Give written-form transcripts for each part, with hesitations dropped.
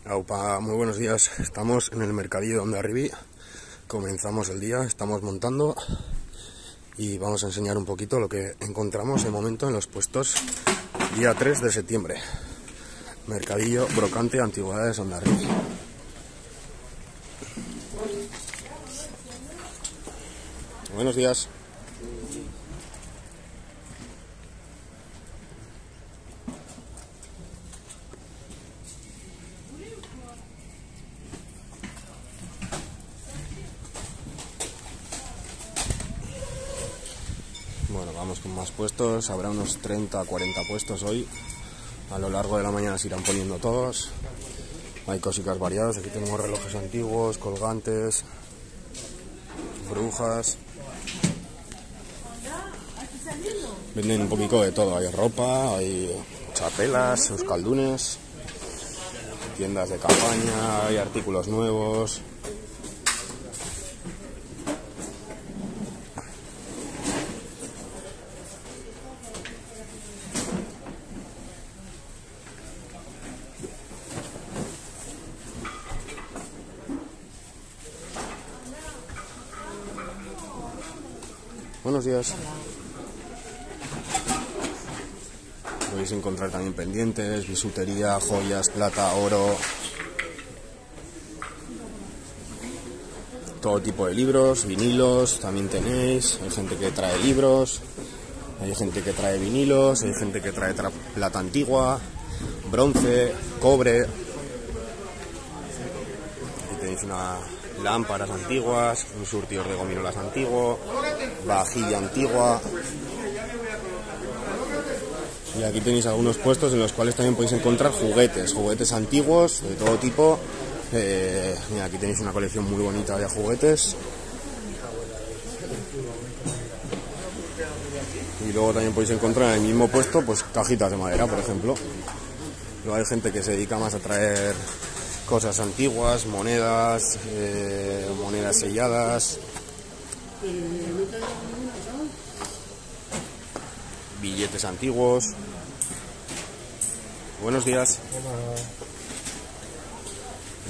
Aupa, muy buenos días. Estamos en el mercadillo de Hondarribí. Comenzamos el día, estamos montando y vamos a enseñar un poquito lo que encontramos de momento en los puestos día 3 de septiembre. Mercadillo Brocante Antigüedades Hondarribí. Buenos días. Bueno, vamos con más puestos, habrá unos 30 40 puestos hoy. A lo largo de la mañana se irán poniendo todos. Hay cositas variadas, aquí tenemos relojes antiguos, colgantes, brujas. Venden un poquito de todo, hay ropa, hay chapelas, euskaldunes, tiendas de campaña, hay artículos nuevos. Buenos días. Podéis encontrar también pendientes, bisutería, joyas, plata, oro, todo tipo de libros, vinilos, también tenéis. Hay gente que trae libros, hay gente que trae vinilos, hay gente que trae plata antigua, bronce, cobre. Aquí tenéis lámparas antiguas, un surtidor de gominolas antiguo, vajilla antigua. Y aquí tenéis algunos puestos en los cuales también podéis encontrar juguetes antiguos de todo tipo. Mira, aquí tenéis una colección muy bonita de juguetes. Y luego también podéis encontrar en el mismo puesto pues cajitas de madera, por ejemplo. Luego hay gente que se dedica más a traer cosas antiguas, monedas, monedas selladas, billetes antiguos. Buenos días.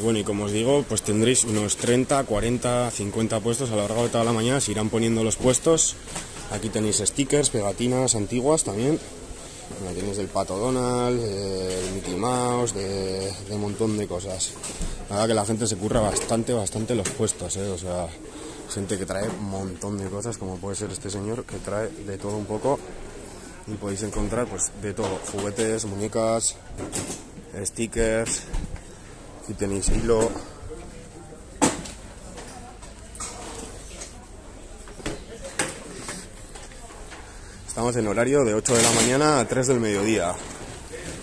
Bueno, y como os digo, pues tendréis unos 30, 40, 50 puestos a lo largo de toda la mañana. Se irán poniendo los puestos. Aquí tenéis stickers, pegatinas antiguas también. Aquí tenéis del Pato Donald, del Mickey Mouse, de un montón de cosas. La verdad que la gente se curra bastante los puestos, o sea, gente que trae un montón de cosas, como puede ser este señor que trae de todo un poco. Y podéis encontrar pues de todo, juguetes, muñecas, stickers. Aquí tenéis hilo. Estamos en horario de 8 de la mañana a 3 del mediodía.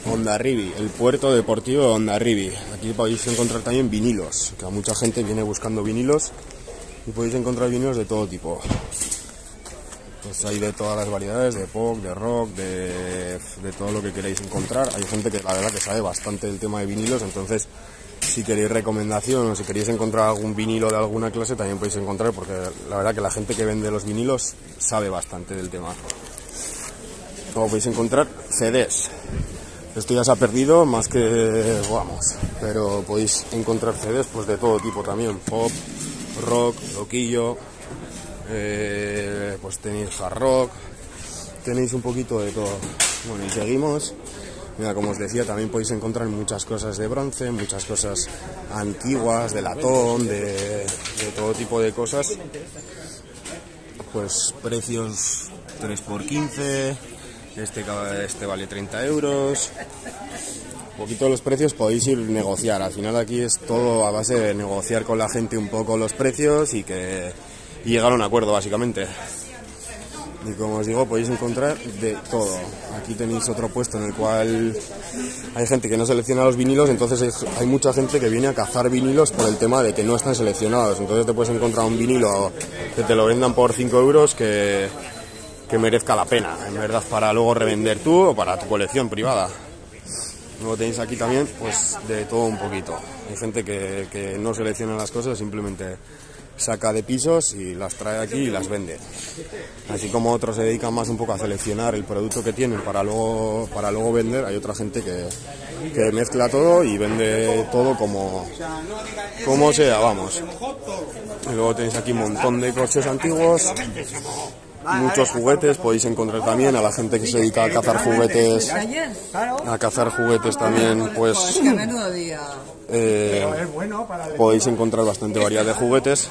Hondarribí, el puerto deportivo de Hondarribí. Aquí podéis encontrar también vinilos, que a mucha gente viene buscando vinilos. Y podéis encontrar vinilos de todo tipo. Pues hay de todas las variedades, de pop, de rock, de todo lo que queréis encontrar. Hay gente que la verdad que sabe bastante del tema de vinilos, entonces si queréis recomendación o si queréis encontrar algún vinilo de alguna clase también podéis encontrar, porque la verdad que la gente que vende los vinilos sabe bastante del tema. Luego podéis encontrar CDs. Esto ya se ha perdido más que vamos, pero podéis encontrar CDs pues de todo tipo también, pop, rock, loquillo. Pues tenéis hard rock, tenéis un poquito de todo. Bueno, y seguimos. Mira, como os decía, también podéis encontrar muchas cosas de bronce, muchas cosas antiguas, de latón, de todo tipo de cosas. Pues precios 3×15, este vale 30 euros. Un poquito los precios podéis ir negociar. Al final aquí es todo a base de negociar con la gente un poco los precios y llegar a un acuerdo básicamente. Y como os digo, podéis encontrar de todo. Aquí tenéis otro puesto en el cual hay gente que no selecciona los vinilos, entonces hay mucha gente que viene a cazar vinilos por el tema de que no están seleccionados. Entonces te puedes encontrar un vinilo que te lo vendan por 5 euros que merezca la pena, en verdad, para luego revender tú o para tu colección privada. Luego tenéis aquí también pues de todo un poquito. Hay gente que no selecciona las cosas, simplemente saca de pisos y las trae aquí y las vende. Así como otros se dedican más un poco a seleccionar el producto que tienen para luego vender, hay otra gente que mezcla todo y vende todo como sea, vamos. Y luego tenéis aquí un montón de coches antiguos, muchos juguetes, podéis encontrar también a la gente que se dedica a cazar juguetes, también, pues podéis encontrar bastante variedad de juguetes.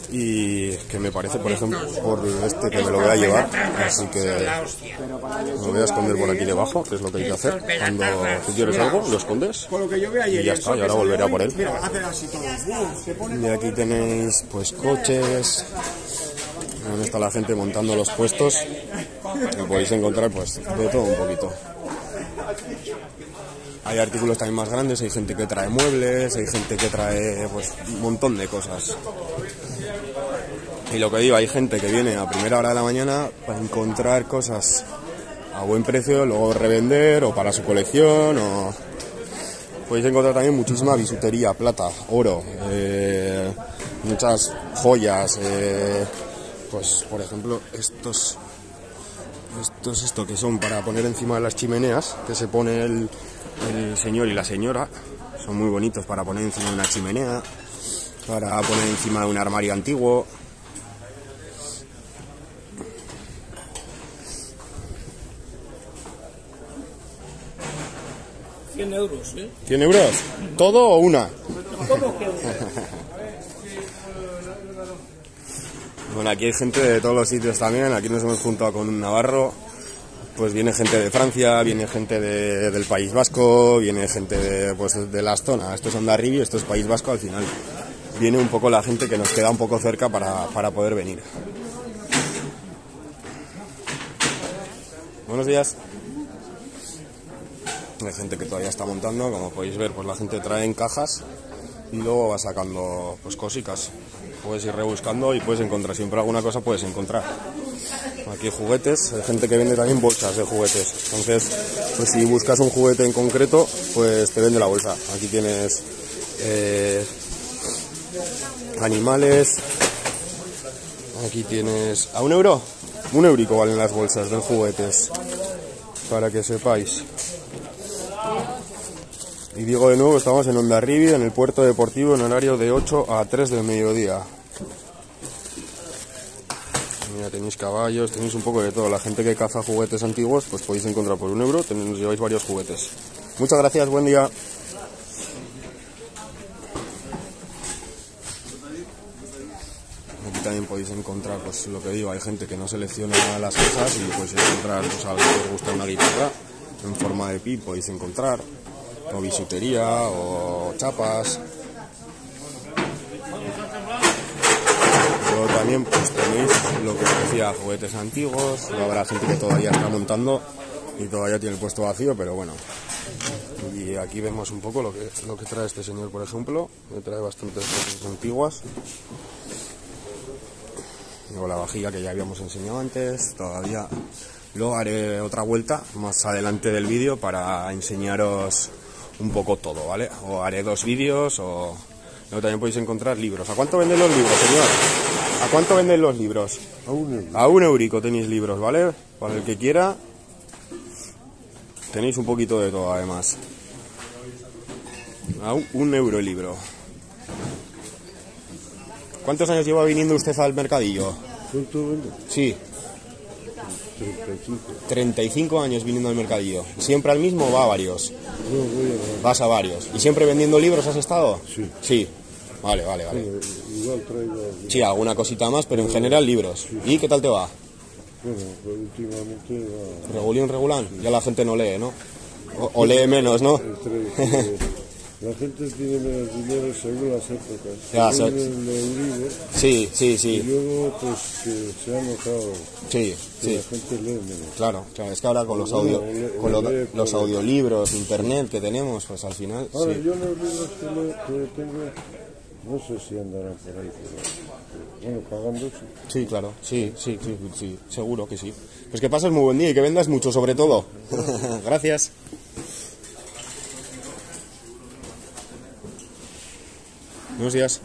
Y que me parece, por ejemplo, por este que me lo voy a llevar, así que me voy a esconder por aquí debajo, que es lo que hay que hacer. Cuando tú quieres algo, lo escondes y ya está, y ahora volveré a por él. Y aquí tenéis pues coches, donde está la gente montando los puestos, que podéis encontrar pues de todo un poquito. Hay artículos también más grandes, hay gente que trae muebles, hay gente que trae pues un montón de cosas. Y lo que digo, hay gente que viene a primera hora de la mañana para encontrar cosas a buen precio, luego revender o para su colección. O podéis encontrar también muchísima bisutería, plata, oro, muchas joyas, pues por ejemplo esto que son para poner encima de las chimeneas, que se pone el señor y la señora, son muy bonitos para poner encima de una chimenea, para poner encima de un armario antiguo. 100 euros, ¿eh? ¿100 euros? ¿Todo o una? ¿Cómo que una? Bueno, aquí hay gente de todos los sitios también. Aquí nos hemos juntado con un navarro. Pues viene gente de Francia, viene gente del País Vasco, viene gente de las zonas. Esto es Hondarribia, esto es País Vasco. Al final viene un poco la gente que nos queda un poco cerca para poder venir. Buenos días. Hay gente que todavía está montando, como podéis ver, pues la gente trae en cajas y luego va sacando pues cositas. Puedes ir rebuscando y puedes encontrar, siempre alguna cosa puedes encontrar. Aquí hay juguetes, hay gente que vende también bolsas de juguetes. Entonces, pues si buscas un juguete en concreto, pues te vende la bolsa. Aquí tienes animales. Aquí tienes a €1. €1 valen las bolsas de juguetes, para que sepáis. Y digo de nuevo, estamos en Hondarribia, en el puerto deportivo, en horario de 8 a 3 del mediodía. Mira, tenéis caballos, tenéis un poco de todo. La gente que caza juguetes antiguos, pues podéis encontrar por €1, nos lleváis varios juguetes. Muchas gracias, buen día. Aquí también podéis encontrar, pues lo que digo, hay gente que no selecciona las cosas y podéis encontrar, pues a alguien que os gusta una guitarra en forma de pi, podéis encontrar, o bisutería, o chapas. Luego también pues tenéis lo que os decía, juguetes antiguos. Luego habrá gente que todavía está montando y todavía tiene el puesto vacío, pero bueno. Y aquí vemos un poco lo que trae este señor, por ejemplo, que trae bastantes cosas antiguas. Luego la vajilla que ya habíamos enseñado antes, todavía. Luego haré otra vuelta más adelante del vídeo para enseñaros un poco todo, ¿vale? O haré 2 vídeos, o luego también podéis encontrar libros. ¿A cuánto venden los libros, señor? ¿A cuánto venden los libros? A €1. A €1 tenéis libros, ¿vale? Para el que quiera. Tenéis un poquito de todo, además. A €1 el libro. ¿Cuántos años lleva viniendo usted al mercadillo? ¿Cuánto vende? Sí. 35. 35 años viniendo al mercadillo. ¿Siempre al mismo o va a varios? No, voy a... Vas a varios. ¿Y siempre vendiendo libros has estado? Sí. Sí. Vale. Igual traigo... Sí, alguna cosita más, pero en general libros. ¿Y qué tal te va? Bueno, pues últimamente va... Regulán. Ya la gente no lee, ¿no? O lee menos, ¿no? La gente tiene menos dinero según las épocas. Ya, según el Euribor. Sí. Y luego, pues, que se ha notado Sí. que la gente lee menos. Claro. Es que ahora con los audiolibros, internet que tenemos, pues al final... Ahora, sí. yo los libros que tengo, no sé si andarán por ahí, pero bueno, pagando sí. Sí, claro. Sí. Seguro que sí. Pues que pases muy buen día y que vendas mucho, sobre todo. Gracias. Buenos días.